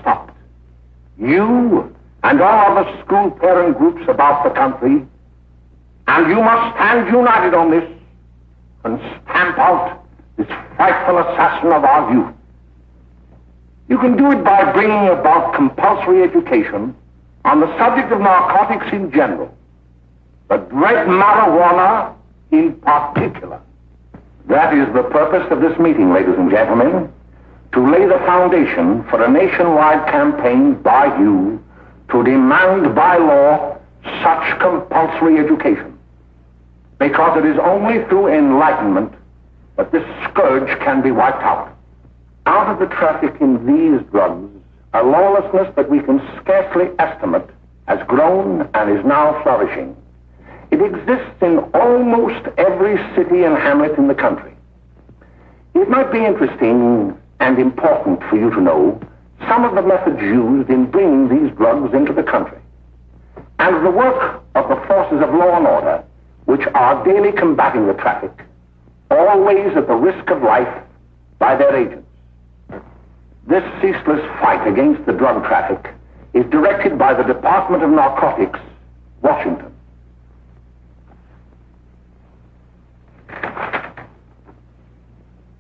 stopped. You and all other school parent groups about the country, and you must stand united on this and stamp out this frightful assassin of our youth. You can do it by bringing about compulsory education on the subject of narcotics in general, the dread marijuana in particular. That is the purpose of this meeting, ladies and gentlemen, to lay the foundation for a nationwide campaign by you to demand by law such compulsory education. Because it is only through enlightenment that this scourge can be wiped out. Out of the traffic in these drugs, a lawlessness that we can scarcely estimate has grown and is now flourishing. It exists in almost every city and hamlet in the country. It might be interesting and important for you to know some of the methods used in bringing these drugs into the country, and the work of the forces of law and order, which are daily combating the traffic, always at the risk of life by their agents. This ceaseless fight against the drug traffic is directed by the Department of Narcotics, Washington.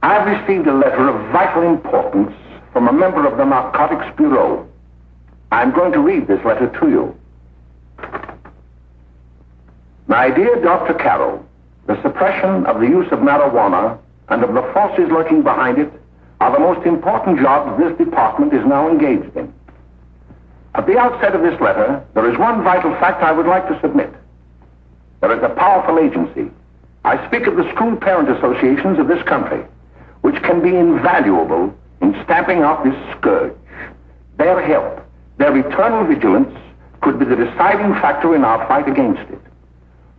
I've received a letter of vital importance from a member of the Narcotics Bureau. I'm going to read this letter to you. My dear Dr. Carroll, the suppression of the use of marijuana and of the forces lurking behind it are the most important jobs this department is now engaged in. At the outset of this letter, there is one vital fact I would like to submit. There is a powerful agency. I speak of the school parent associations of this country, which can be invaluable in stamping out this scourge. Their help, their eternal vigilance, could be the deciding factor in our fight against it.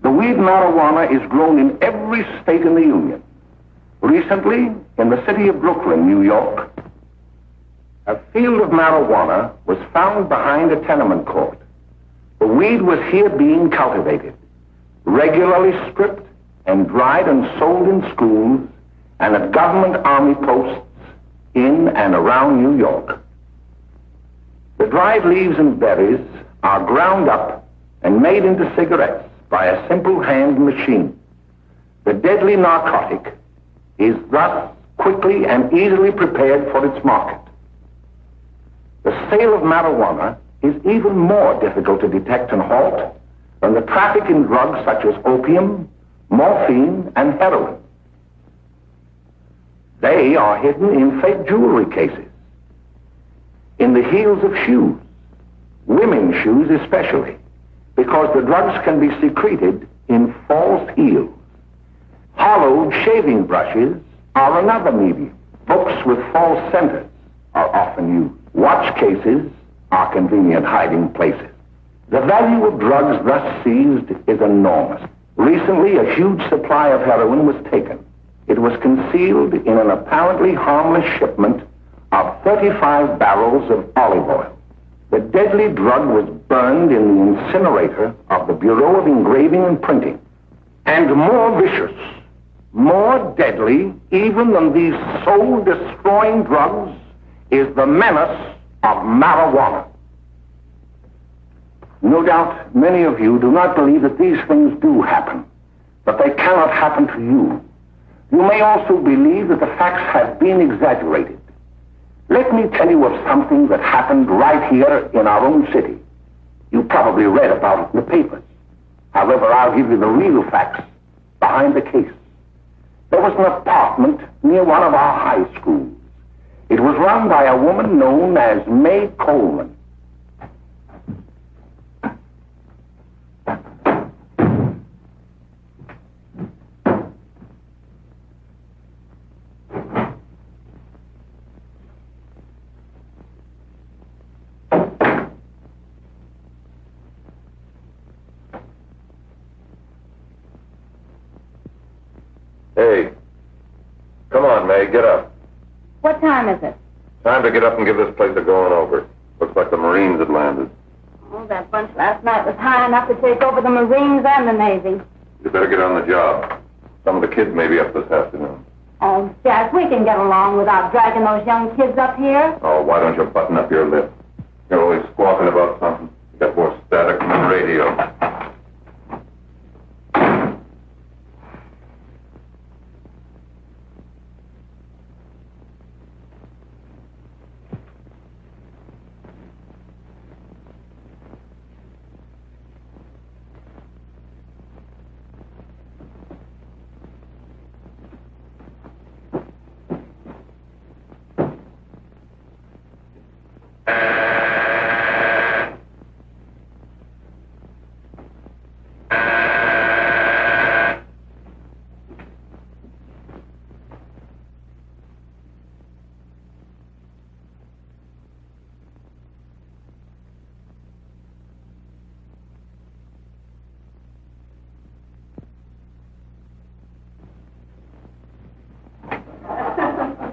The weed marijuana is grown in every state in the Union. Recently, in the city of Brooklyn, New York, a field of marijuana was found behind a tenement court. The weed was here being cultivated, regularly stripped and dried and sold in schools and at government army posts in and around New York. The dried leaves and berries are ground up and made into cigarettes by a simple hand machine. The deadly narcotic is thus quickly and easily prepared for its market. The sale of marijuana is even more difficult to detect and halt than the traffic in drugs such as opium, morphine, and heroin. They are hidden in fake jewelry cases, in the heels of shoes, women's shoes especially, because the drugs can be secreted in false heels. Hollowed shaving brushes are another medium. Books with false centers are often used. Watch cases are convenient hiding places. The value of drugs thus seized is enormous. Recently, a huge supply of heroin was taken. It was concealed in an apparently harmless shipment of 35 barrels of olive oil. The deadly drug was burned in the incinerator of the Bureau of Engraving and Printing. And more vicious, more deadly, even than these soul-destroying drugs, is the menace of marijuana. No doubt many of you do not believe that these things do happen, but they cannot happen to you. You may also believe that the facts have been exaggerated. Let me tell you of something that happened right here in our own city. You probably read about it in the papers. However, I'll give you the real facts behind the case. There was an apartment near one of our high schools. It was run by a woman known as May Coleman. Hey, come on, May, get up. What time is it? Time to get up and give this place a going over. Looks like the Marines had landed. Oh, that bunch last night was high enough to take over the Marines and the Navy. You better get on the job. Some of the kids may be up this afternoon. Oh, Jack, we can get along without dragging those young kids up here. Oh, why don't you button up your lip? You're always squawking about something. You got more static than the radio.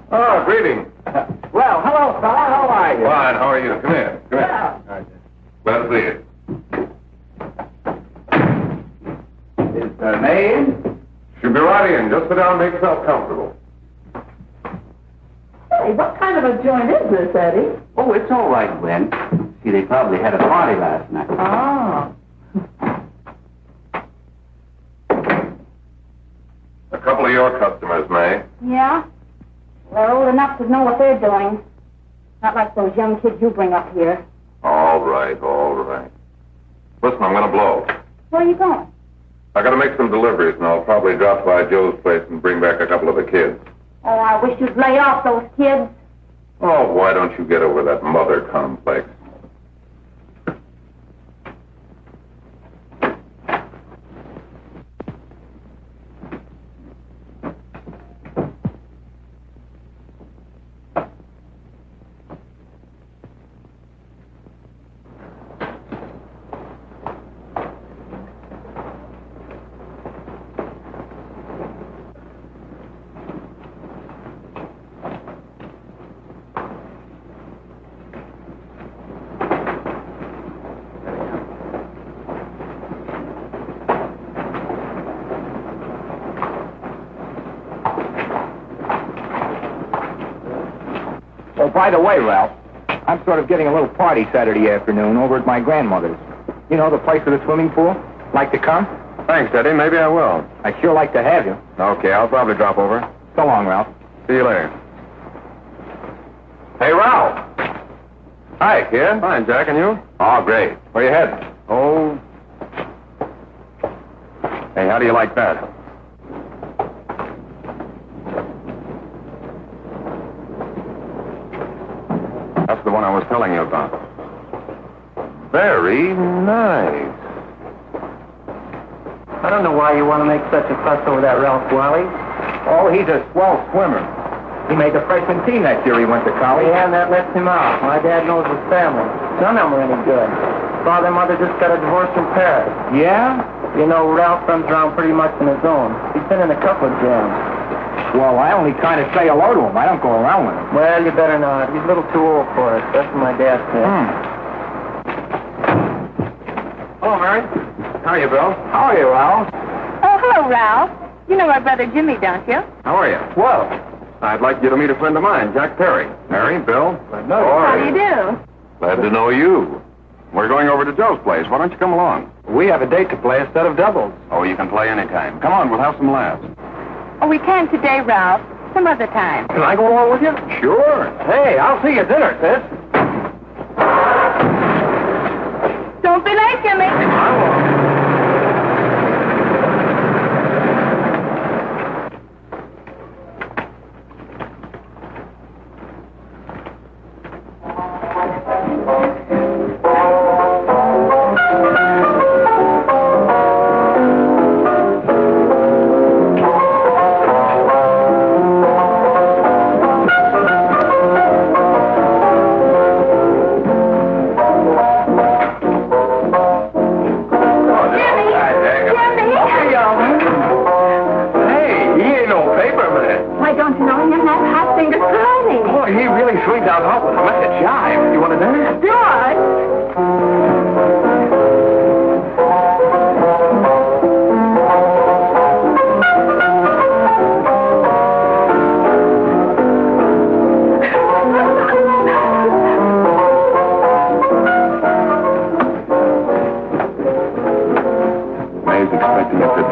Oh, greetings. Well, hello, fella. How are you? Fine, how are you? Come here. Come here. Glad to see you. Is the name? Should be right in. Just sit down and make yourself comfortable. Hey, what kind of a joint is this, Eddie? Oh, it's all right, Gwen. See, they probably had a party last night. Oh. A couple of your customers, May. Yeah? They're old enough to know what they're doing. Not like those young kids you bring up here. All right, all right. Listen, I'm going to blow. Where are you going? I got to make some deliveries, and I'll probably drop by Joe's place and bring back a couple of the kids. Oh, I wish you'd lay off those kids. Oh, why don't you get over that mother complex? Oh, by the way, Ralph, I'm sort of getting a little party Saturday afternoon over at my grandmother's. You know, the place with the swimming pool? Like to come? Thanks, Eddie. Maybe I will. I'd sure like to have you. Okay, I'll probably drop over. So long, Ralph. See you later. Hey, Ralph. Hi, kid. Fine, Jack, and you? Oh, great. Where you heading? Oh. Hey, how do you like that? That's the one I was telling you about. Very nice. I don't know why you want to make such a fuss over that Ralph Wally. Oh, he's a swell swimmer. He made the freshman team that year he went to college. Yeah, and that lets him out. My dad knows his family. None of them are any good. Father and mother just got a divorce in Paris. Yeah? You know, Ralph runs around pretty much on his own. He's been in a couple of jams. Well, I only kind of say hello to him. I don't go around with him. Well, you better not. He's a little too old for it. That's what my dad said. Hello, Mary. How are you, Bill? How are you, Ralph? Oh, hello, Ralph. You know my brother Jimmy, don't you? How are you? Well, I'd like you to meet a friend of mine, Jack Perry. Mary, Bill. no. How do you do? Glad to know you. We're going over to Joe's place. Why don't you come along? We have a date to play instead of doubles. Oh, you can play anytime. Come on, we'll have some laughs. Oh, we can't today, Ralph. Some other time. Can I go along with you? Sure. Hey, I'll see you at dinner, sis. Don't be late, Jimmy. I won't.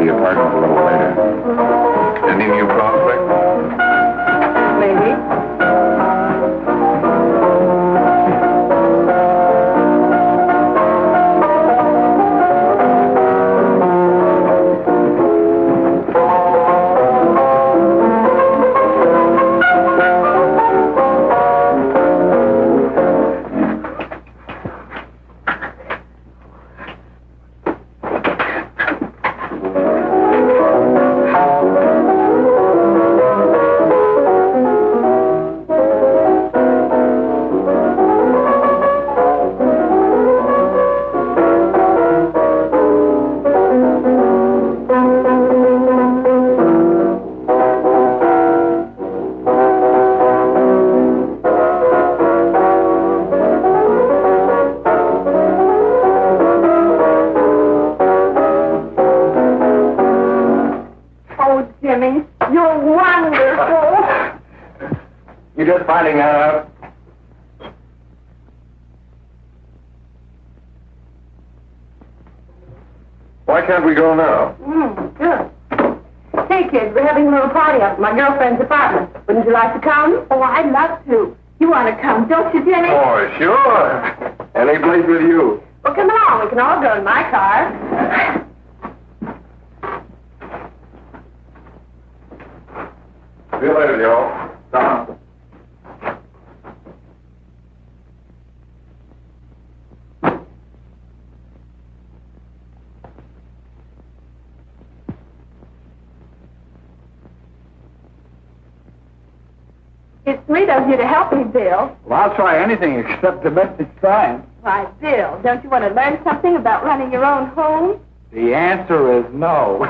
the apartment a little later. Any new prospects? Maybe. You just finding that out? Why can't we go now? Good. Hey, kids, we're having a little party up at my girlfriend's apartment. Wouldn't you like to come? Oh, I'd love to. You want to come, don't you, Jenny? Oh, sure. Any place with you. Well, come along. We can all go in my car. See you later, Joe. Tom. It's sweet of you to help me, Bill. Well, I'll try anything except domestic science. Why, Bill, don't you want to learn something about running your own home? The answer is no.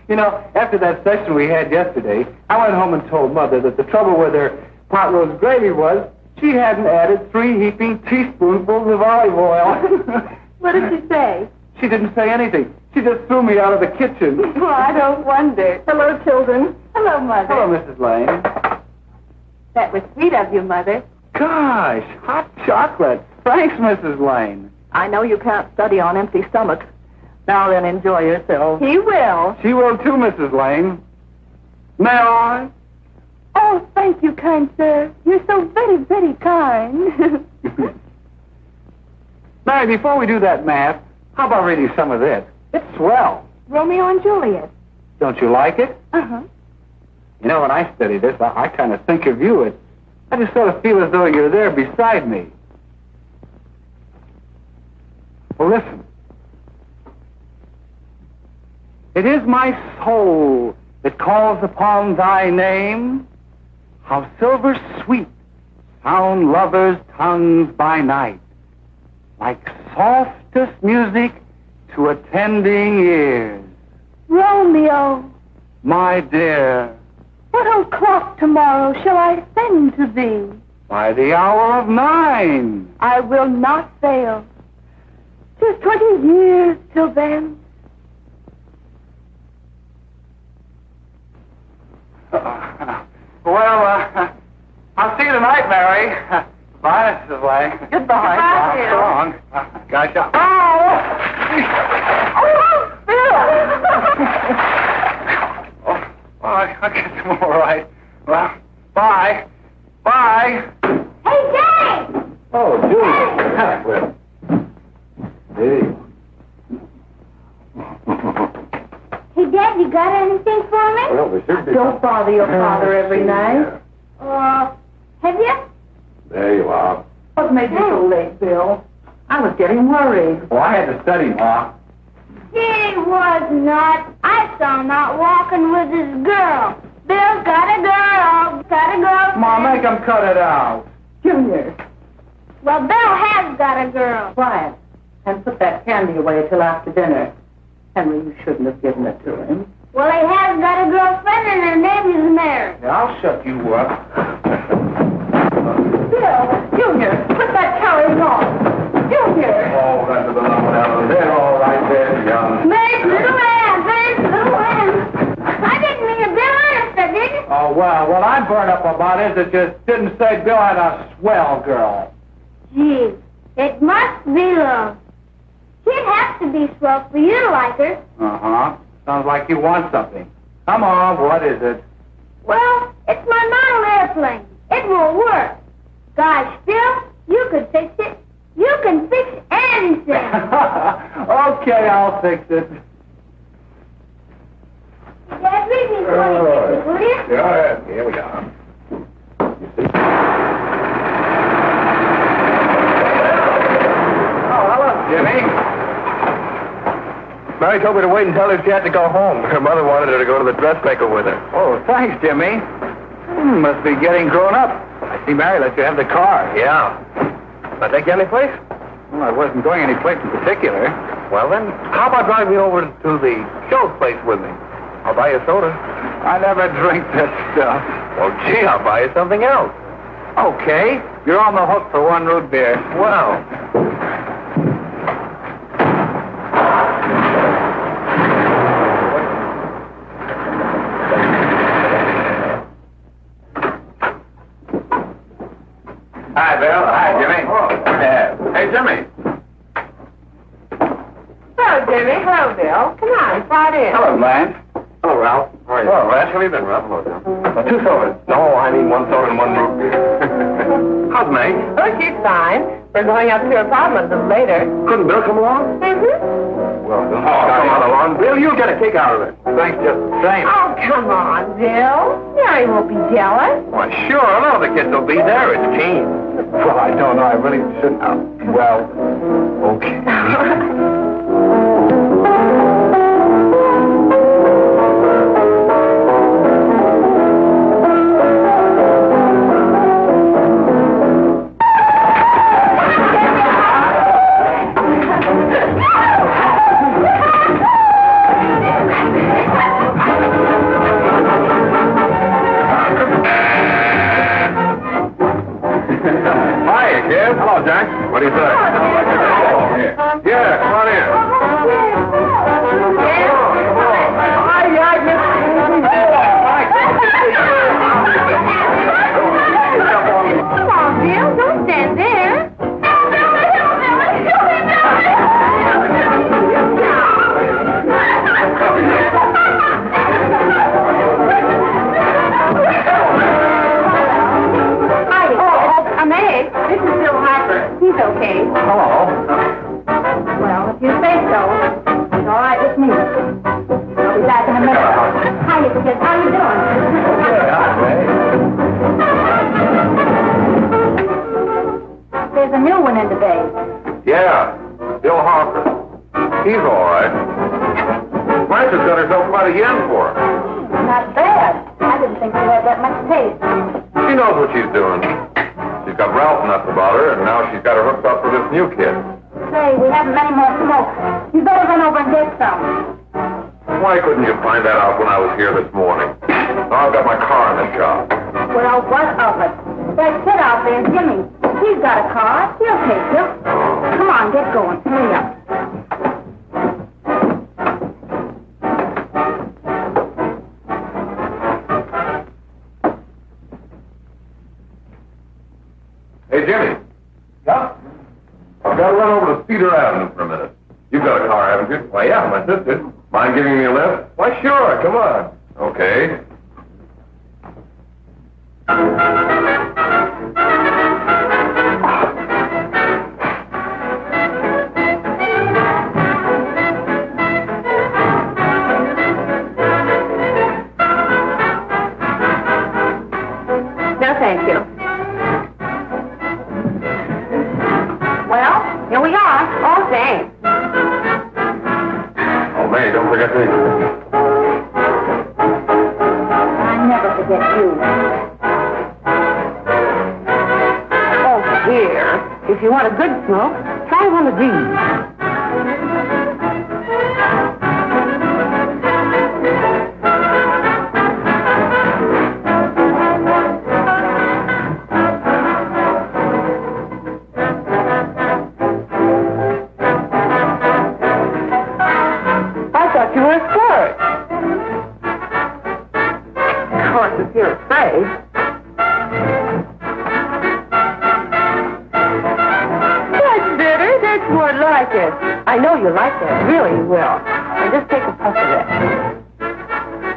You know, after that session we had yesterday, I went home and told Mother that the trouble with her pot roast gravy was she hadn't added 3 heaping teaspoonfuls of olive oil. What did she say? She didn't say anything. She just threw me out of the kitchen. Well, I don't wonder. Hello, children. Hello, Mother. Hello, Mrs. Lane. That was sweet of you, Mother. Gosh, hot chocolate. Thanks, Mrs. Lane. I know you can't study on empty stomachs. Now then, enjoy yourself. He will. She will too, Mrs. Lane. May I? Oh, thank you, kind sir. You're so very, very kind. Mary, before we do that math, how about reading some of this? It's swell. Romeo and Juliet. Don't you like it? Uh-huh. You know, when I study this, I kind of think of you. I just sort of feel as though you're there beside me. Well, listen. It is my soul that calls upon thy name. How silver sweet sound lovers' tongues by night, like softest music to attending ears. Romeo, My dear, what o'clock tomorrow shall I send to thee? by the hour of 9. I will not fail. 'Tis 20 years till then. I'll see you tonight, Mary. Bye, Mrs. Lane. Goodbye. Goodbye, Bill. So long. Gotcha. Oh! I'll get them all right. Well, bye. Bye. Hey, Jay! Oh, Julie. Hey. Hey, Dad, you got anything for me? Well, there should be. Don't bother your father every night. Have you? There you are. What made you so late, Bill? I was getting worried. Well, I had to study, Ma. He was not. I saw him out walking with his girl. Bill's got a girl. Got a girl. Ma, make him cut it out. Junior, Well, Bill has got a girl. quiet. And put that candy away till after dinner. Henry, you shouldn't have given it to him. Well, he has got a girlfriend and her name is Mary. Yeah, I'll shut you up. Bill, Junior, put that carriage on. Junior! Oh, that's a beloved out there, all right there, young. Mary's little Ann. Mary's little Ann. I didn't mean to Bill honest, I didn't. Oh, well, what I'm burned up about is it just didn't say Bill had a swell girl. Gee, it must be love. She'd have to be swell for you to like her. Uh-huh. Sounds like you want something. Come on, what is it? Well, it's my model airplane. It won't work. Gosh, Bill, you could fix it. You can fix anything. Okay, I'll fix it. Dad, read me 26, will you? Yeah, here we go. Oh, hello, Jimmy. Mary told me to wait and tell her she had to go home. Her mother wanted her to go to the dressmaker with her. Oh, thanks, Jimmy. Must be getting grown up. I see Mary let you have the car. Yeah. Can I take you any place? Well, I wasn't going any place in particular. Well, then, how about driving me over to the show place with me? I'll buy you a soda. I never drink that stuff. Well, gee, I'll buy you something else. Okay, you're on the hook for one root beer. Well. Hi, Bill. Hi, Jimmy. Hey, Jimmy. Hello, Jimmy. Hello, Bill. Come on, slide in. Hello, Blanche. Hello, Ralph. How are you? Hello, Ralph. How have you been, Ralph? Hello, John. 2 sodas. No, I need 1 soda and 1 root beer. How's May? Oh, she's fine. We're going up to her apartment a little later. Couldn't Bill come along? Mm-hmm. Well, don't Come on along. Bill, you'll get a kick out of it. Thanks just the same. Oh, come on, Bill. Mary won't be jealous. Why, sure. None of the kids will be there. It's Keen. Well, I don't know. I really shouldn't. Well, okay. Hi, kid. Hello, Jack. What do you say? Yeah, come on in. Come on, Bill. Don't stand there. I'm Egg. This is Bill Harper. He's okay. Hello. Well, if you say so, it's all right with me. I'll be back in a minute. Hi, kid. How you doing? There's a new one in today. Yeah, Bill Harper. He's all right. Blanche has got herself quite a yen for her. Not bad. I didn't think she had that much taste. She knows what she's doing. She's got Ralph nuts about her, and now she's got her hooked up for this new kid. Say, we haven't many more smokes. You better run over and get some. Why couldn't you find that out when I was here this morning? Now I've got my car in the shop. Well, what of it? That kid out there, Jimmy, he's got a car. He'll take you. Come on, get going. Hurry up. Hey, Jimmy. Yeah? I've got to run over to Cedar Avenue for a minute. You've got a car, haven't you? Why, yeah, my sister. Mind giving me a lift? Why, sure. Come on. Okay. No, thank you. Well, here we are. All same. Oh, May, don't forget me. I never forget you. Oh, dear. If you want a good smoke, try one of these. I thought you were a sport. Of course, if you're afraid. That's better. That's more like it. I know you like that. Really, you will. Now, just take a puff of that.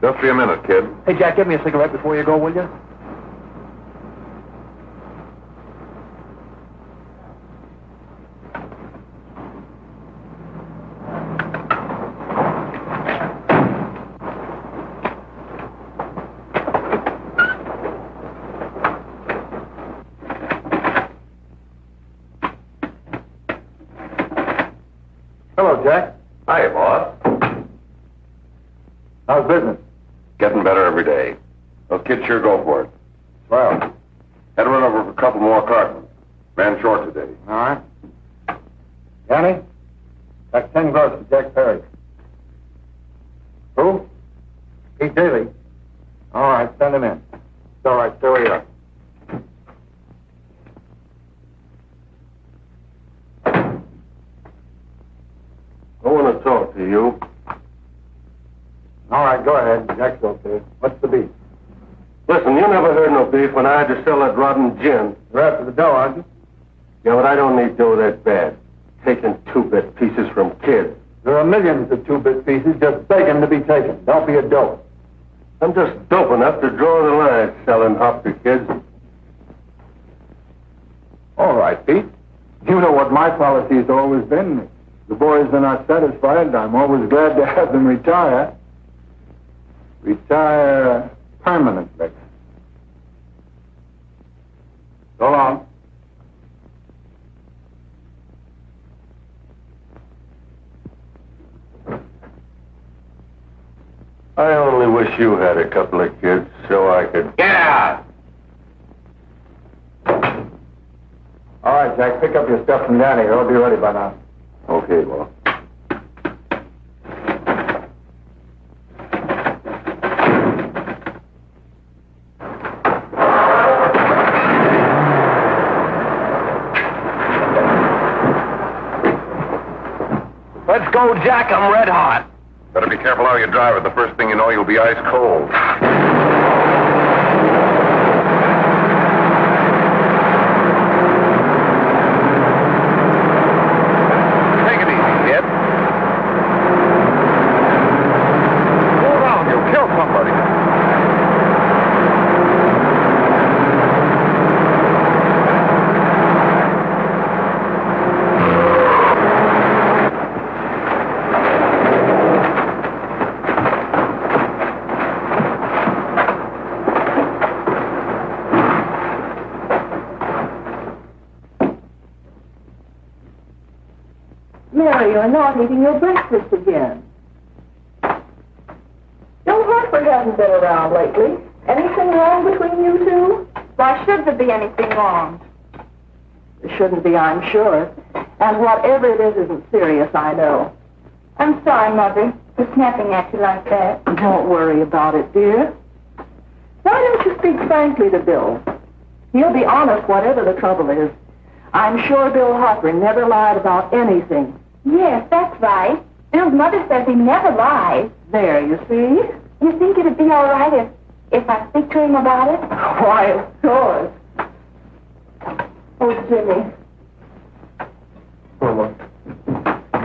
Just be a minute, kid. Hey, Jack, give me a cigarette before you go, will you? Hello, Jack. Hi, boss. How's business? Getting better every day. Those kids sure go for it. Well, Had to run over for a couple more cartons. Ran short today. all right. Johnny, that's 10 gross for Jack Perry. Who? Pete Daly. All right, send him in. It's all right, stay where you are. I want to talk to you. All right, go ahead. Jack's okay. What's the beef? Listen, you never heard no beef when I had to sell that rotten gin. You're after the dough, aren't you? Yeah, but I don't need dough that bad. Taking two-bit pieces from kids. There are millions of two-bit pieces just begging to be taken. Don't be a dope. I'm just dope enough to draw the line selling hop to kids. All right, Pete. You know what my policy has always been. If the boys are not satisfied, I'm always glad to have them retire. Retire permanently. So long. I only wish you had a couple of kids so I could... Get out! All right, Jack, pick up your stuff from Danny. It'll be ready by now. Okay, well. Let's go, Jack. I'm red hot. Better be careful how you drive it. The first thing you know, you'll be ice cold. Take it easy, kid. Slow down. You'll kill somebody. Mary, you're not eating your breakfast again. Don't Hartford hasn't been around lately. Anything wrong between you two? Why should there be anything wrong? There shouldn't be, I'm sure. And whatever it is isn't serious, I know. I'm sorry, Mother, for snapping at you like that. Don't worry about it, dear. Why don't you speak frankly to Bill? He'll be honest whatever the trouble is. I'm sure Bill Harper never lied about anything. Yes, that's right. Bill's mother says he never lies. There, you see? You think it'd be all right if I speak to him about it? Why, of course. Oh, Jimmy.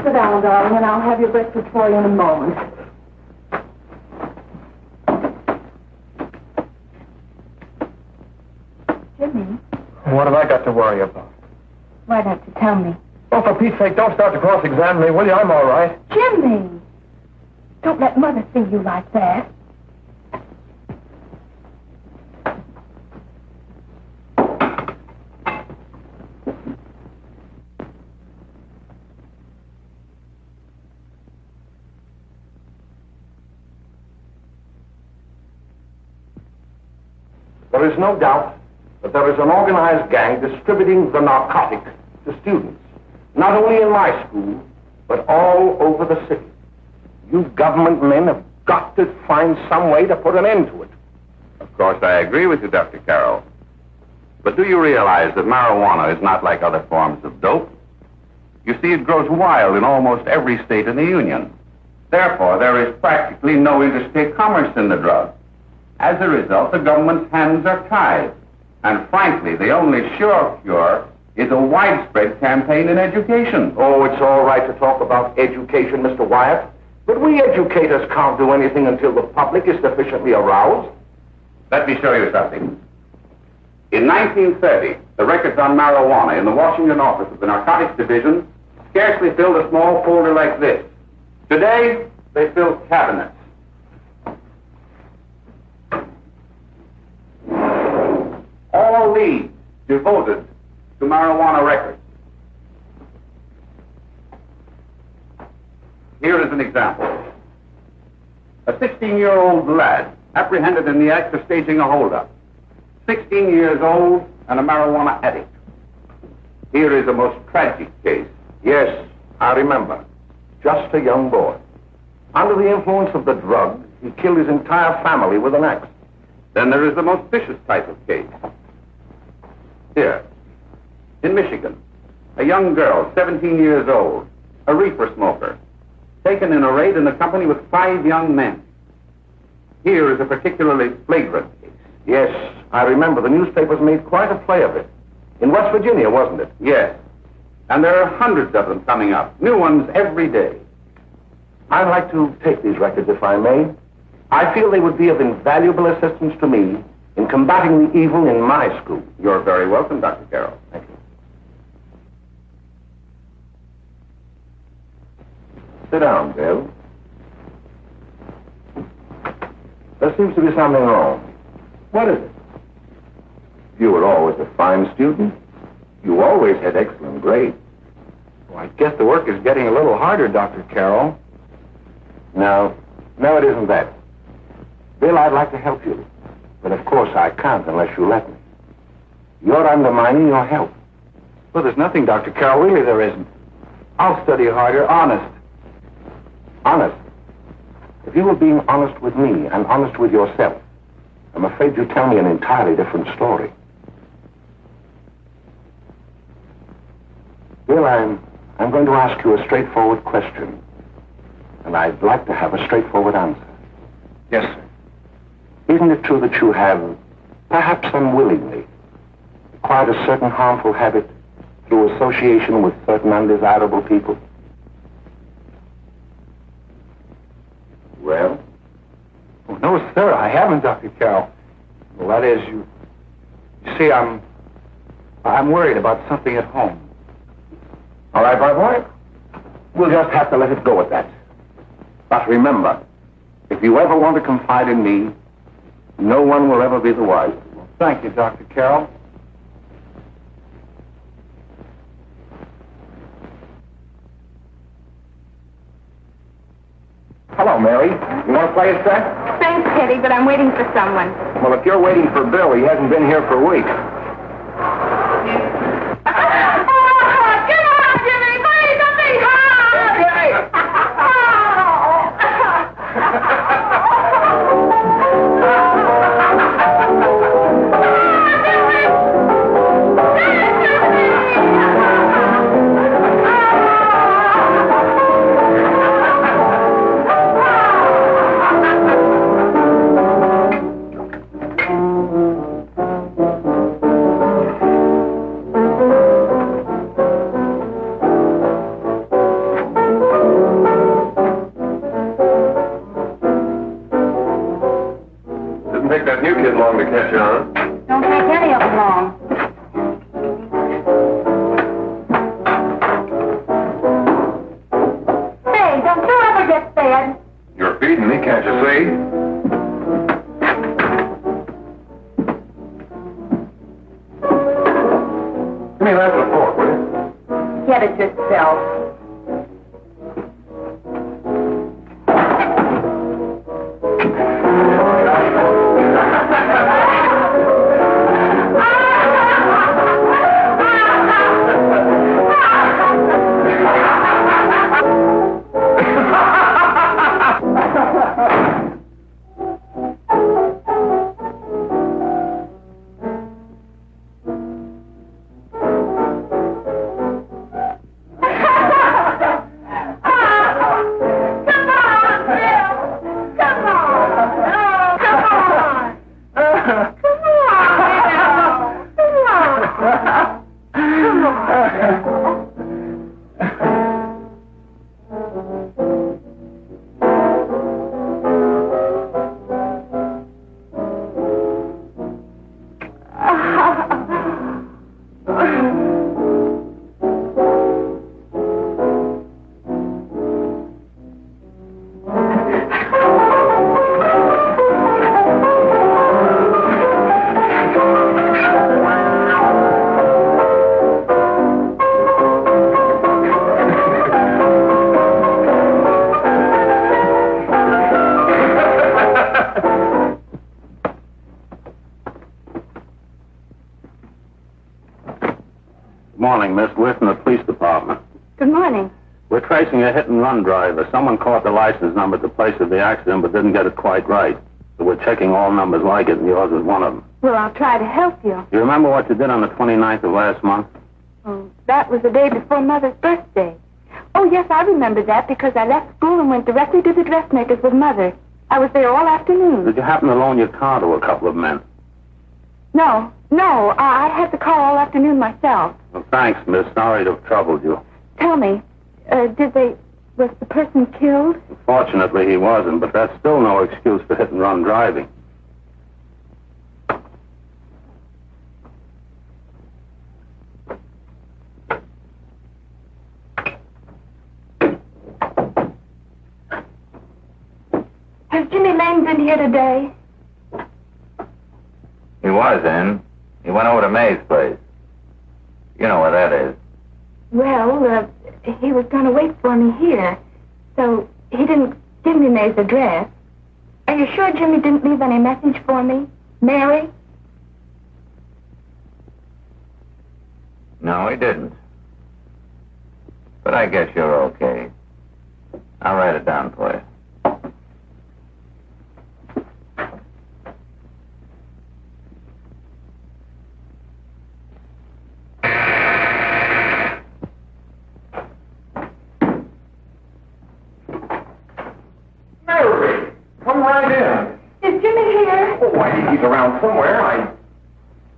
Sit down, darling, and I'll have your breakfast for you in a moment. Jimmy, What have I got to worry about? why don't you tell me? Oh, for Pete's sake, don't start to cross-examine me, will you? I'm all right. Jimmy! Don't let Mother see you like that. There is no doubt that there is an organized gang distributing the narcotic to students, not only in my school, but all over the city. You government men have got to find some way to put an end to it. Of course, I agree with you, Dr. Carroll. But do you realize that marijuana is not like other forms of dope? You see, it grows wild in almost every state in the Union. Therefore, there is practically no interstate commerce in the drug. As a result, the government's hands are tied. And frankly, the only sure cure is a widespread campaign in education. Oh, it's all right to talk about education, Mr. Wyatt. But we educators can't do anything until the public is sufficiently aroused. Let me show you something. In 1930, the records on marijuana in the Washington office of the Narcotics Division scarcely filled a small folder like this. Today, they fill cabinets. All these devoted to marijuana records. Here is an example. A 16-year-old lad apprehended in the act of staging a holdup. 16 years old and a marijuana addict. Here is a most tragic case. Yes, I remember. Just a young boy. Under the influence of the drug, he killed his entire family with an axe. Then there is the most vicious type of case. Here, in Michigan, a young girl, 17 years old, a reefer smoker, taken in a raid in the company with 5 young men. Here is a particularly flagrant case. Yes, I remember. The newspapers made quite a play of it. In West Virginia, wasn't it? Yes. And there are hundreds of them coming up, new ones every day. I'd like to take these records, if I may. I feel they would be of invaluable assistance to me in combating the evil in my school. You're very welcome, Dr. Carroll. Thank you. Sit down, Bill. There seems to be something wrong. What is it? You were always a fine student. You always had excellent grades. Well, I guess the work is getting a little harder, Dr. Carroll. No, it isn't that. Bill, I'd like to help you. But of course I can't unless you let me. You're undermining your health. Well, there's nothing, Dr. Carroll. Really, there isn't. I'll study harder, honest. Honest? If you were being honest with me and honest with yourself, I'm afraid you'd tell me an entirely different story. Bill, I'm going to ask you a straightforward question. And I'd like to have a straightforward answer. Yes, sir. Isn't it true that you have, perhaps unwillingly, acquired a certain harmful habit through association with certain undesirable people? Well? Oh, no, sir, I haven't, Dr. Carroll. Well, that is, you see, I'm worried about something at home. All right, my boy. We'll just have to let it go at that. But remember, if you ever want to confide in me, no one will ever be the wiser. Thank you, Dr. Carroll. Hello, Mary. You want to play a set? Thanks, Teddy, but I'm waiting for someone. Well, if you're waiting for Bill, he hasn't been here for weeks. Come on, Jimmy! Play something hard! Take that new kid long to catch on. Don't take any of them long. Hey, don't you ever get fed? You're feeding me, can't you see? Give me that with a fork, will you? Get it yourself. Morning, Miss. We're from the police department. Good morning. We're tracing a hit-and-run driver. Someone caught the license number at the place of the accident but didn't get it quite right. So we're checking all numbers like it, and yours is one of them. Well, I'll try to help you. You remember what you did on the 29th of last month? Oh, that was the day before Mother's birthday. Oh, yes, I remember that because I left school and went directly to the dressmaker's with Mother. I was there all afternoon. Did you happen to loan your car to a couple of men? No, I had the car all afternoon myself. Well, thanks, miss. Sorry to have troubled you. Tell me, was the person killed? Fortunately, he wasn't, but that's still no excuse for hit-and-run driving. Has Jimmy Lane been here today? He was in. He went over to May's place. You know where that is. Well, he was going to wait for me here, so he didn't give me May's address. Are you sure Jimmy didn't leave any message for me? Mary? No, he didn't. But I guess you're okay. I'll write it down for you. Mary, come right in. Is Jimmy here? Oh, I think he's around somewhere.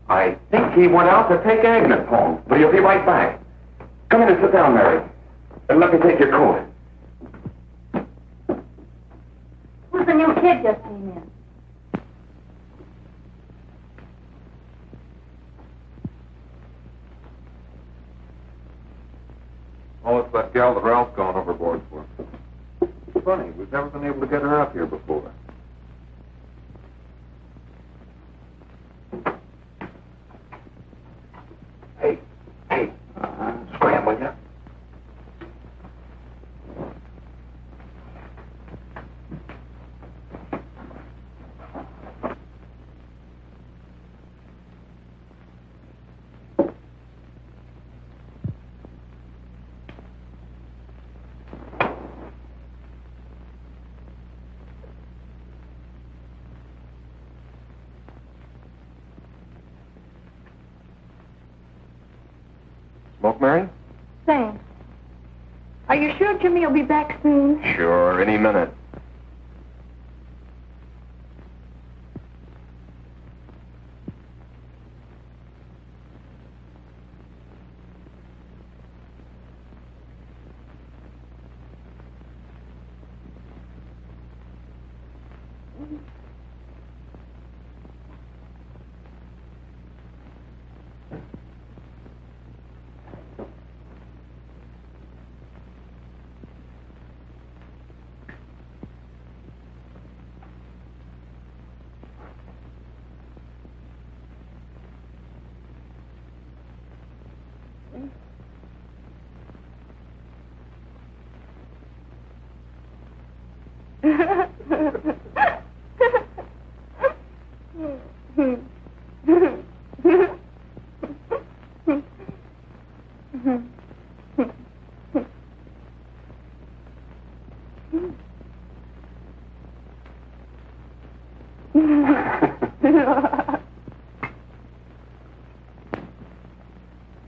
I think he went out to take Agnes home, but he'll be right back. Come in and sit down, Mary. And let me take your coat. Who's the new kid just came in? Oh, it's that gal that Ralph's gone overboard for. Funny, we've never been able to get her up here before. Hey, scram, will you? Smoke, Mary? Thanks. Are you sure Jimmy will be back soon? Sure, any minute.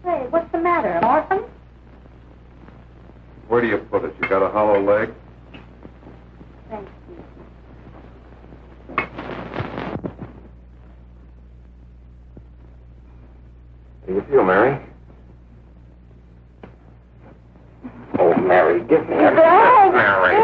Hey, what's the matter, an orphan? Where do you put it? You got a hollow leg? Thank you. How do you feel, Mary? Oh, Mary, give me a Mary. Oh, Mary.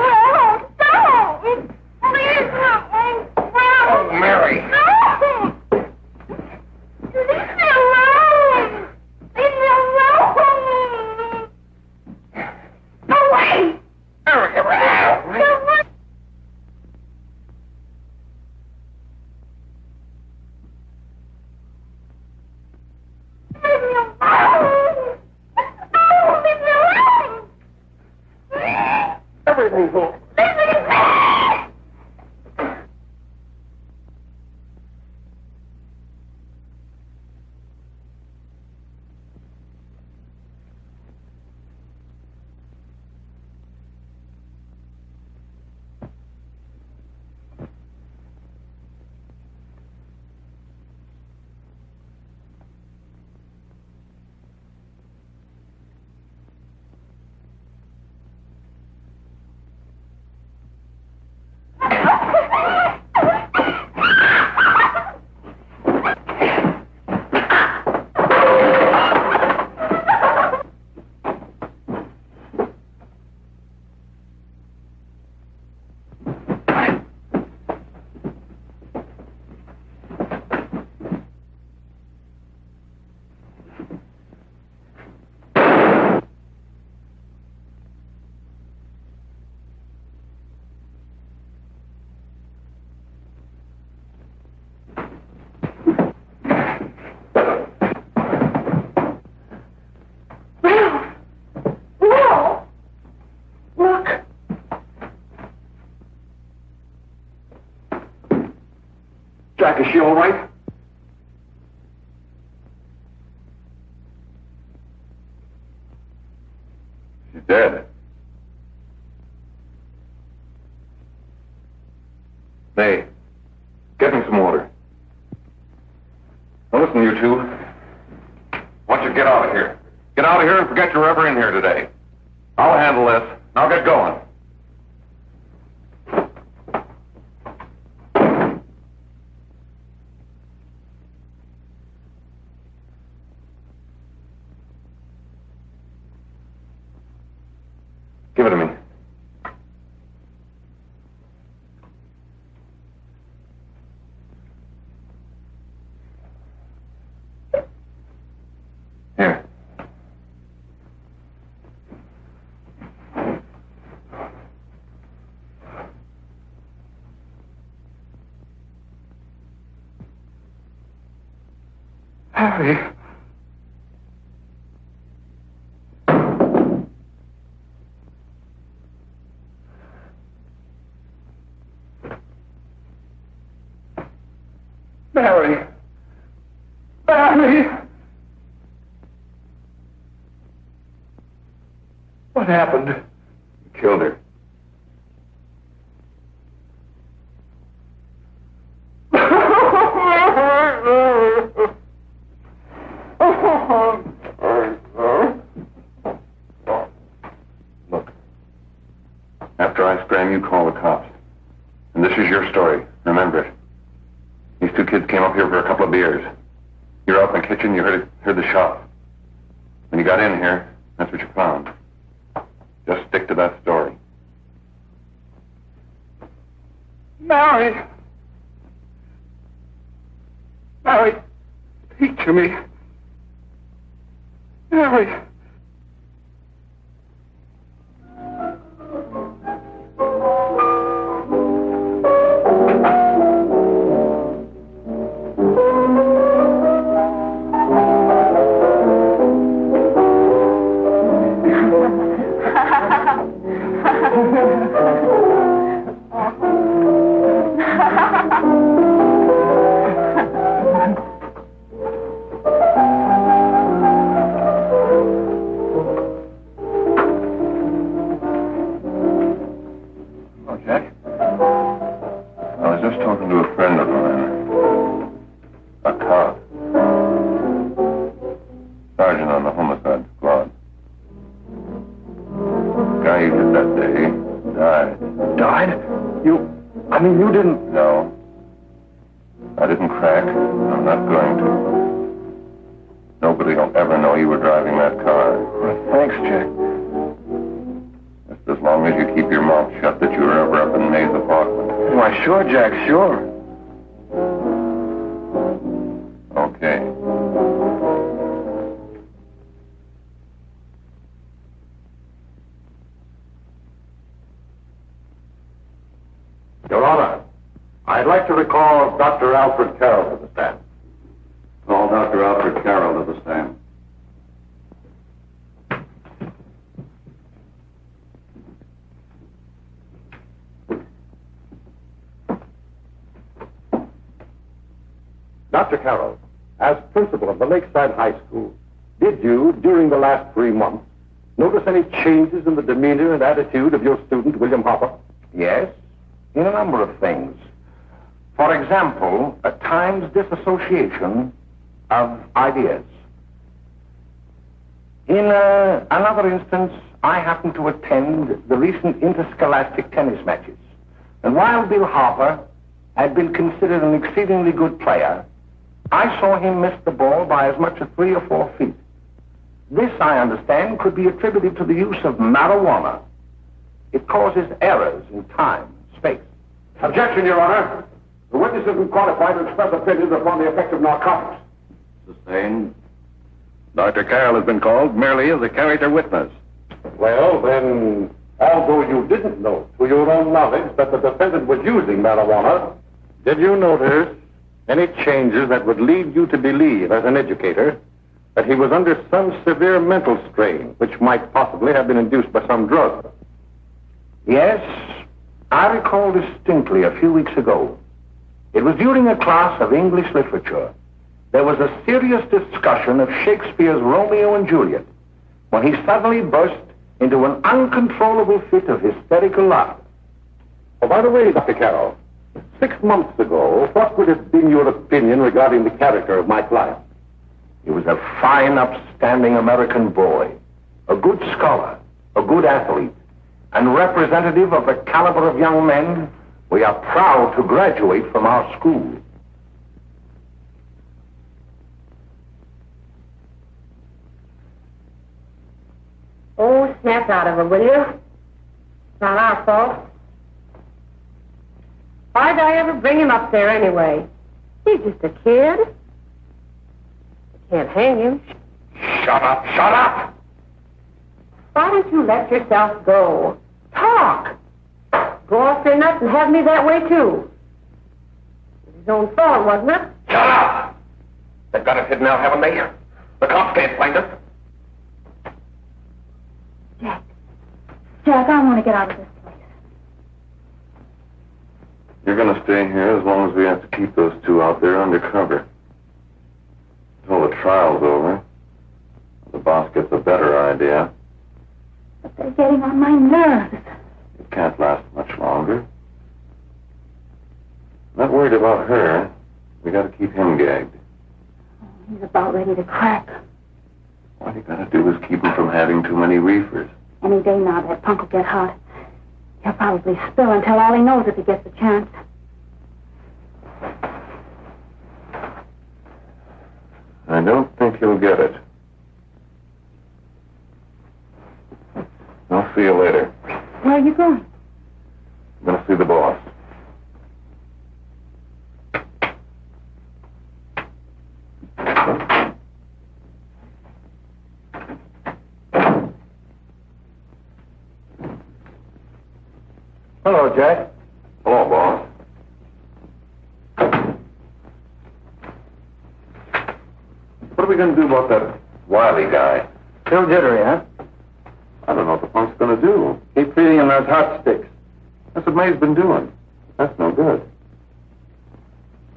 Everything's all... Jack, is she all right? She's dead. May, get me some water. Now listen, you two. I want you to get out of here. Get out of here and forget you're ever in here today. I'll handle this. Now get going. Give it to me. Here. Harry. Mary. Mary. What happened? You killed her. Look. After I scram, you call the cops. And this is your story. Remember it. These two kids came up here for a couple of beers. You were out in the kitchen, you heard the shot. When you got in here, that's what you found. Just stick to that story. Mary. Mary, speak to me. Mary. You didn't? No. I didn't crack. I'm not going to. Nobody will ever know you were driving that car. Well, thanks, Jack. Just as long as you keep your mouth shut that you were ever up in May's apartment. Why, sure, Jack, sure. Okay. Your Honor, I'd like to recall Dr. Alfred Carroll to the stand. Call Dr. Alfred Carroll to the stand. Dr. Carroll, as principal of the Lakeside High School, did you, during the last 3 months, notice any changes in the demeanor and attitude of your student, William Hopper? Yes, in a number of things. For example, at times disassociation of ideas. In another instance, I happened to attend the recent interscholastic tennis matches. And while Bill Harper had been considered an exceedingly good player, I saw him miss the ball by as much as 3 or 4 feet. This, I understand, could be attributed to the use of marijuana. It causes errors in time and space. Objection, Your Honor. The witness isn't qualified to express opinions upon the effect of narcotics. Sustained. Dr. Carroll has been called merely as a character witness. Well, then, although you didn't know to your own knowledge that the defendant was using marijuana, did you notice any changes that would lead you to believe, as an educator, that he was under some severe mental strain, which might possibly have been induced by some drug? Yes, I recall distinctly a few weeks ago. It was during a class of English literature. There was a serious discussion of Shakespeare's Romeo and Juliet when he suddenly burst into an uncontrollable fit of hysterical laughter. Oh, by the way, Dr. Carroll, 6 months ago, what would have been your opinion regarding the character of my client? He was a fine, upstanding American boy, a good scholar, a good athlete, and representative of the caliber of young men we are proud to graduate from our school. Oh, snap out of it, will you? It's not our fault. Why'd I ever bring him up there anyway? He's just a kid. I can't hang him. Shut up, shut up! Why don't you let yourself go? Talk. Go off your nuts and have me that way, too. It was his own fault, wasn't it? Shut up! They've got us hidden out, haven't they? The cops can't find us. Jack, I want to get out of this place. You're going to stay here as long as we have to keep those two out there undercover. Until the trial's over. The boss gets a better idea. But they're getting on my nerves. It can't last much longer. Not worried about her. We got to keep him gagged. He's about ready to crack. What you got to do is keep him from having too many reefers. Any day now, that punk will get hot. He'll probably spill and tell all he knows if he gets the chance. I don't think he'll get it. I'll see you later. Where are you going? I'm going to see the boss. Hello, Jack. Hello, boss. What are we going to do about that Wiley guy? Still jittery, huh? I don't know what the punk's going to do. Keep feeding him those hot sticks. That's what May's been doing. That's no good.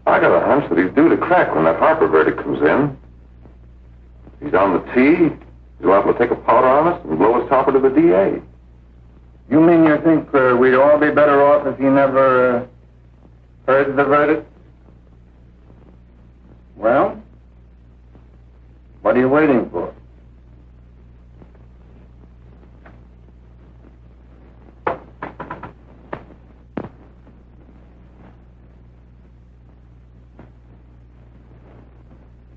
I got a hunch that he's due to crack when that Harper verdict comes in. He's on the tee. He's liable to take a powder on us and blow his topper to the DA. You mean you think we'd all be better off if he never heard the verdict? Well, what are you waiting for?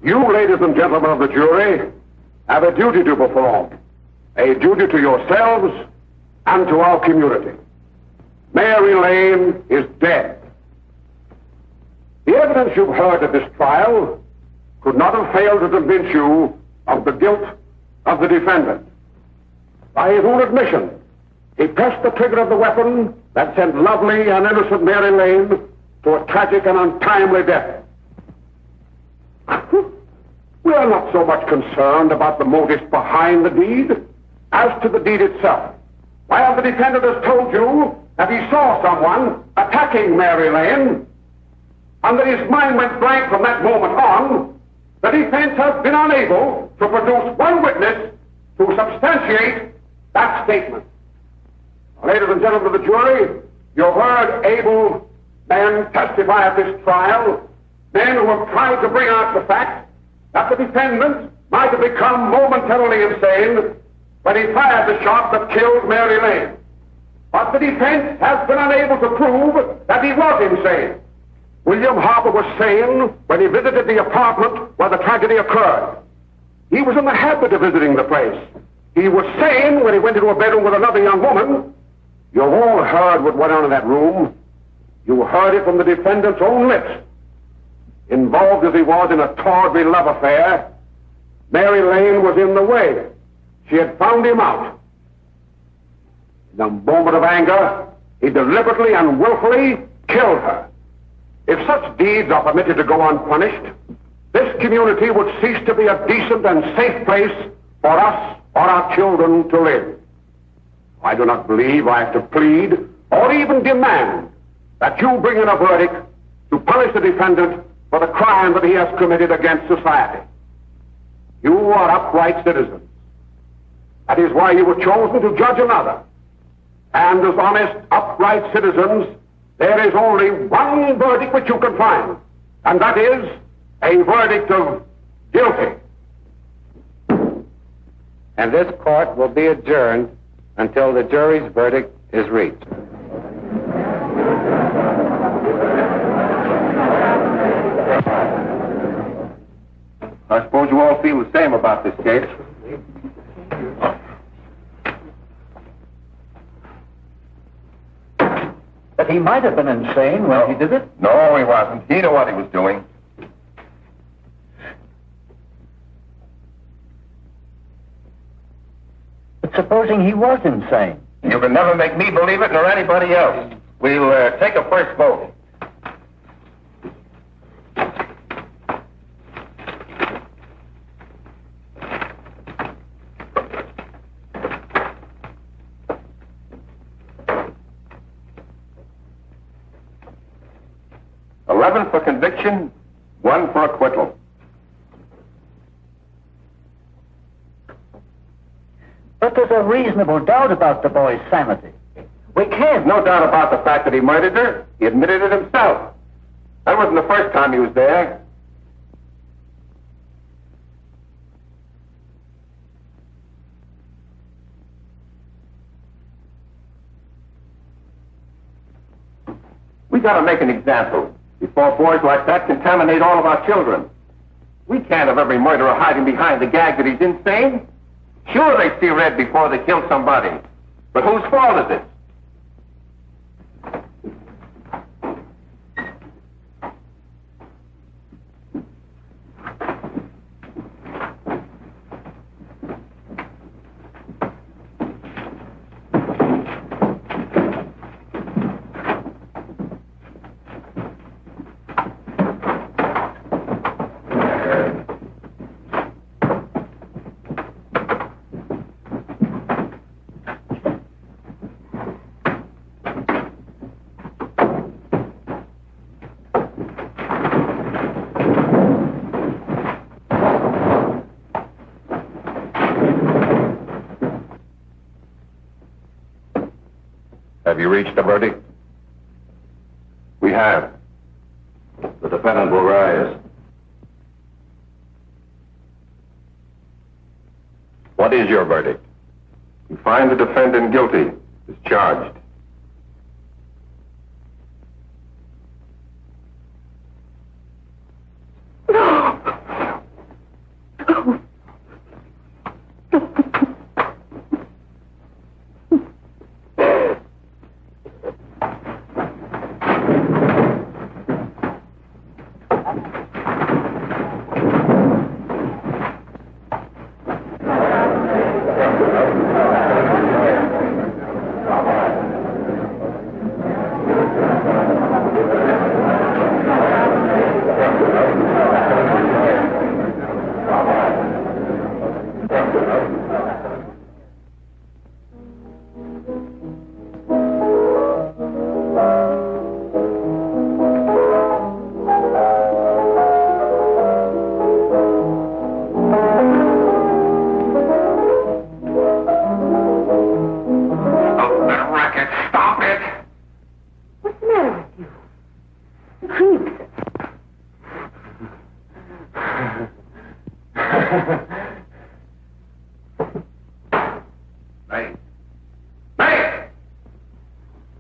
You, ladies and gentlemen of the jury, have a duty to perform. A duty to yourselves and to our community. Mary Lane is dead. The evidence you've heard at this trial could not have failed to convince you of the guilt of the defendant. By his own admission, he pressed the trigger of the weapon that sent lovely and innocent Mary Lane to a tragic and untimely death. We are not so much concerned about the motives behind the deed as to the deed itself. While the defendant has told you that he saw someone attacking Mary Lane, and that his mind went blank from that moment on, the defense has been unable to produce one witness to substantiate that statement. Now, ladies and gentlemen of the jury, you've heard able men testify at this trial, men who have tried to bring out the fact that the defendant might have become momentarily insane when he fired the shot that killed Mary Lane. But the defense has been unable to prove that he was insane. William Harper was sane when he visited the apartment where the tragedy occurred. He was in the habit of visiting the place. He was sane when he went into a bedroom with another young woman. You've all heard what went on in that room. You heard it from the defendant's own lips. Involved as he was in a tawdry love affair, Mary Lane was in the way. She had found him out. In a moment of anger, he deliberately and willfully killed her. If such deeds are permitted to go unpunished, this community would cease to be a decent and safe place for us or our children to live. I do not believe I have to plead or even demand that you bring in a verdict to punish the defendant for the crime that he has committed against society. You are upright citizens. That is why you were chosen to judge another. And as honest, upright citizens, there is only one verdict which you can find, and that is a verdict of guilty. And this court will be adjourned until the jury's verdict is reached. I suppose you all feel the same about this case. But he might have been insane when he did it. No, he wasn't. He knew what he was doing. But supposing he was insane? You can never make me believe it, nor anybody else. We'll take a first vote. For conviction, 1 for acquittal. But there's a reasonable doubt about the boy's sanity. We can't. No doubt about the fact that he murdered her. He admitted it himself. That wasn't the first time he was there. We gotta make an example before boys like that contaminate all of our children. We can't have every murderer hiding behind the gag that he's insane. Sure, they see red before they kill somebody. But whose fault is it? Have you reached a verdict? We have. The defendant will rise. What is your verdict? You find the defendant guilty, as charged.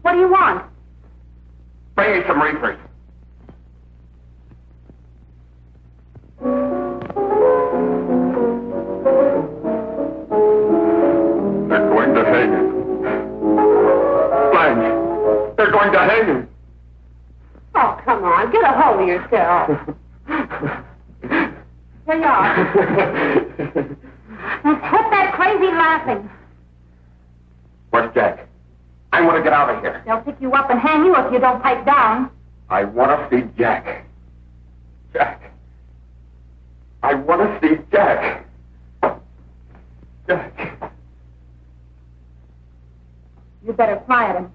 What do you want? Bring me some reefers. They're going to hang him. Blanche, they're going to hang him. Oh, come on. Get a hold of yourself. Here you are. Now quit that crazy laughing. Where's Jack? I want to get out of here. They'll pick you up and hang you if you don't pipe down. I want to see Jack. Jack. I want to see Jack. Jack. You better quiet him.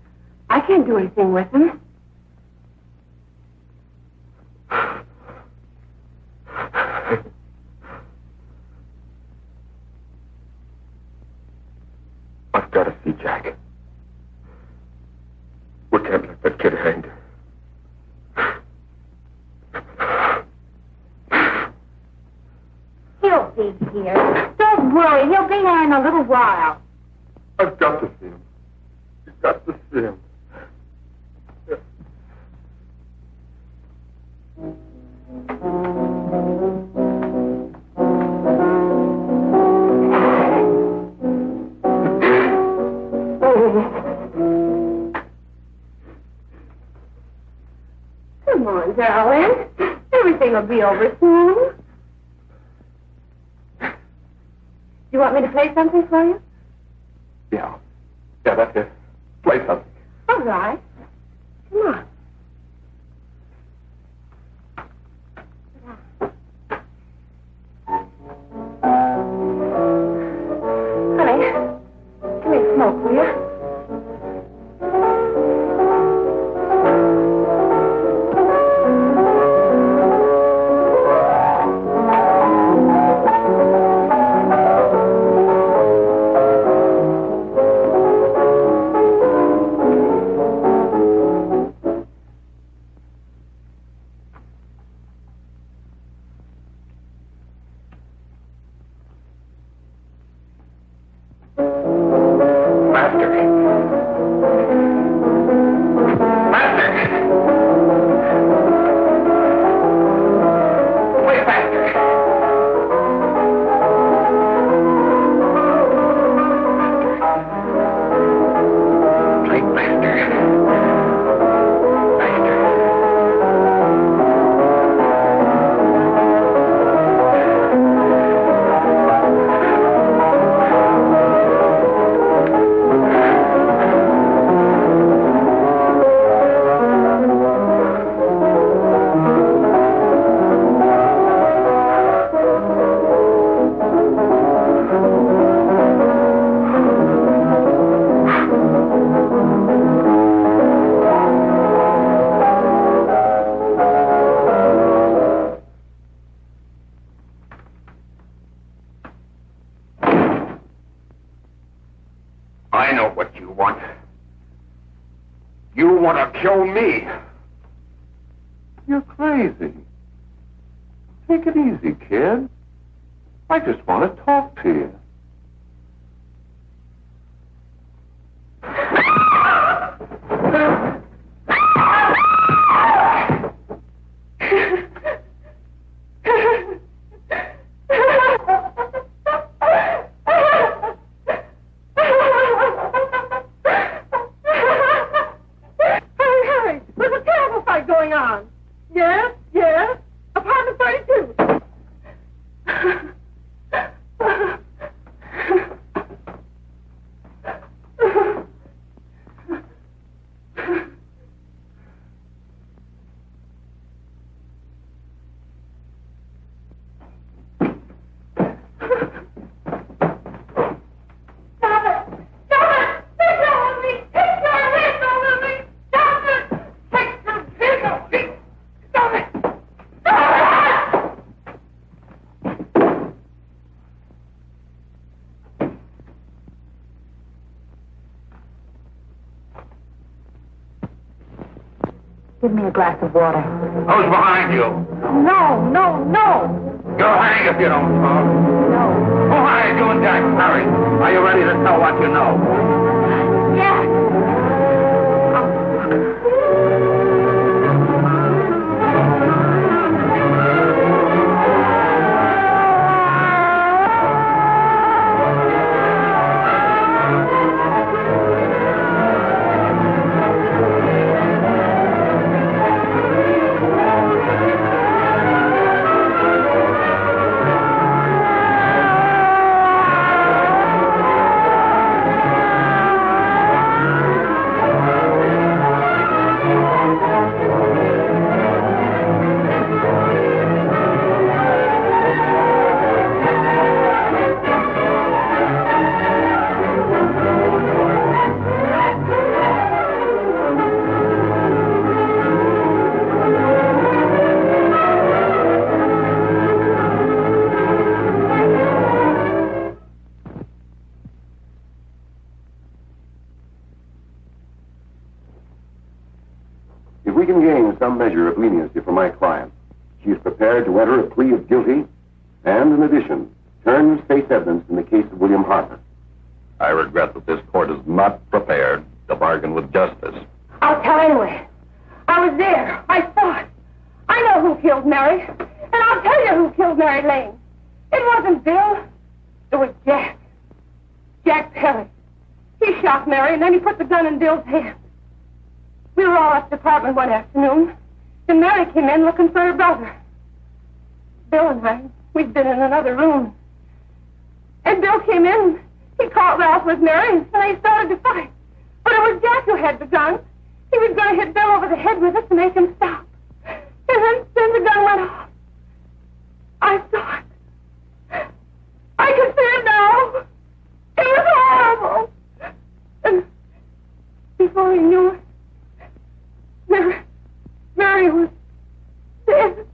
I can't do anything with him. I've got to see Jack. We can't let that kid hang. He'll be here. Don't worry, he'll be here in a little while. I've got to see him. You've got to see him. Come on, darling. Everything will be over soon. You want me to play something for you? Yeah, that's it. Play something. All right. Come on. Honey, give me a smoke, will you? I know what you want. You want to kill me. You're crazy. Take it easy, kid. I just want to talk to you. Give me a glass of water. Who's behind you? No, no, no. You'll hang if you don't talk. No. Who hired you and Jack? Hurry. Are you ready to tell what you know? Yes. we can gain some measure of leniency for my client, she is prepared to enter a plea of guilty and, in addition, turn state's evidence in the case of William Harper. I regret that this court is not prepared to bargain with justice. I'll tell anyway. I was there. I saw it. I know who killed Mary. And I'll tell you who killed Mary Lane. It wasn't Bill. It was Jack. Jack Perry. He shot Mary, and then he put the gun in Bill's hand. We were all at the apartment one afternoon, and Mary came in looking for her brother. Bill and I, we'd been in another room. And Bill came in, he caught Ralph with Mary, and they started to fight. But it was Jack who had the gun. He was going to hit Bill over the head with it to make him stop. And then the gun went off. I saw it. I can see it now. It was horrible. And before he knew it, Mary was dead.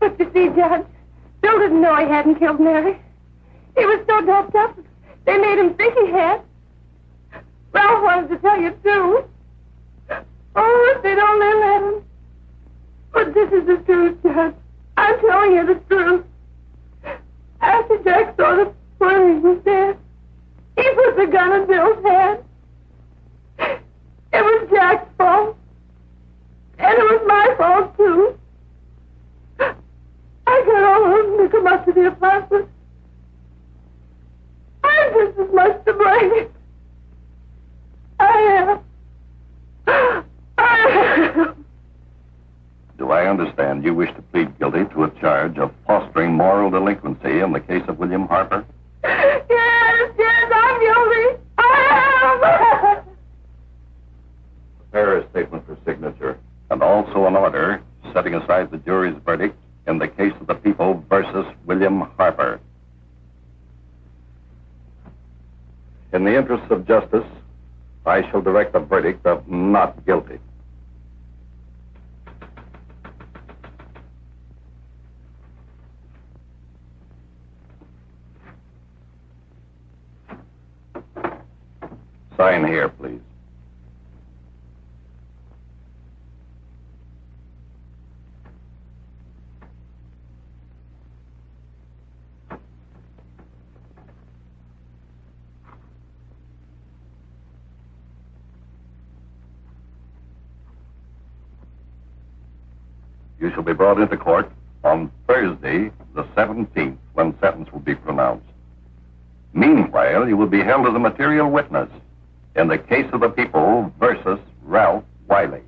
But you see, Judge, Bill didn't know he hadn't killed Mary. He was so doped up, they made him think he had. Ralph wanted to tell you, too. Oh, if they'd only let him. But this is the truth, Judge. I'm telling you the truth. After Jack saw the where he was dead, he put the gun in Bill's hand. It was Jack's fault. And it was my fault, too. I got all of them to come up to the apartment. I'm just as much to blame. I am. Do I understand you wish to plead guilty to a charge of fostering moral delinquency in the case of William Harper? Yes, I'm guilty. I am. Prepare a statement for signature, and also an order setting aside the jury's verdict in the case of the people versus William Harper. In the interests of justice, I shall direct a verdict of not guilty. Sign here, please. You shall be brought into court on Thursday, the 17th, when sentence will be pronounced. Meanwhile, you will be held as a material witness in the case of the people versus Ralph Wiley.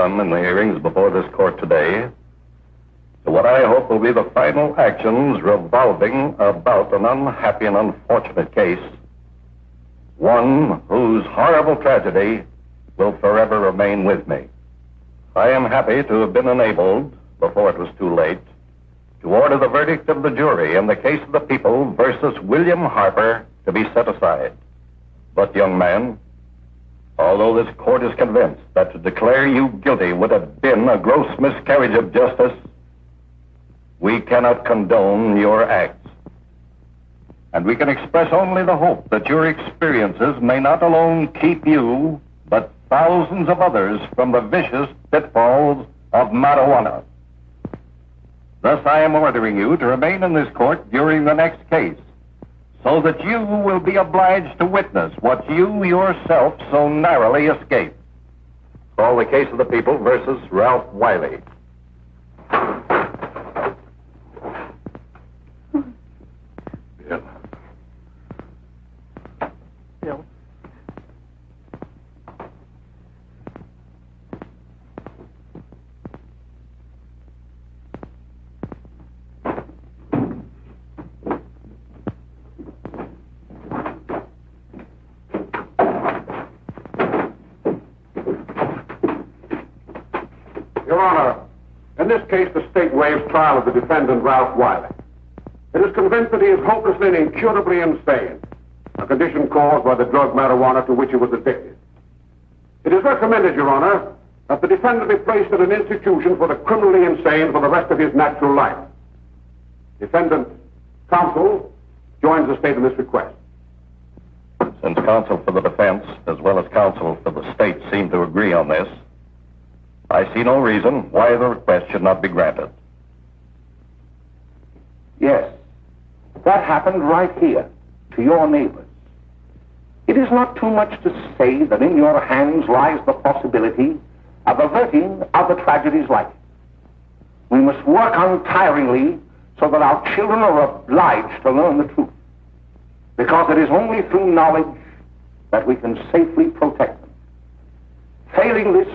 In the hearings before this court today to what I hope will be the final actions revolving about an unhappy and unfortunate case, one whose horrible tragedy will forever remain with me. I am happy to have been enabled, before it was too late, to order the verdict of the jury in the case of the people versus William Harper to be set aside. But, young man, although this court is convinced that to declare you guilty would have been a gross miscarriage of justice, we cannot condone your acts. And we can express only the hope that your experiences may not alone keep you, but thousands of others from the vicious pitfalls of marijuana. Thus, I am ordering you to remain in this court during the next case, so that you will be obliged to witness what you yourself so narrowly escaped. Call the case of the people versus Ralph Wiley. Bill. Bill. Your Honor, in this case, the state waives trial of the defendant, Ralph Wiley. It is convinced that he is hopelessly and incurably insane, a condition caused by the drug marijuana to which he was addicted. It is recommended, Your Honor, that the defendant be placed in an institution for the criminally insane for the rest of his natural life. Defendant counsel joins the state in this request. Since counsel for the defense, as well as counsel for the state, seem to agree on this, I see no reason why the request should not be granted. Yes, that happened right here, to your neighbors. It is not too much to say that in your hands lies the possibility of averting other tragedies like it. We must work untiringly so that our children are obliged to learn the truth, because it is only through knowledge that we can safely protect them. Failing this,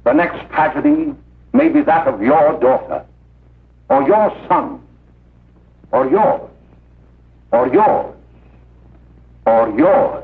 the next tragedy may be that of your daughter, or your son, or yours, or yours, or yours.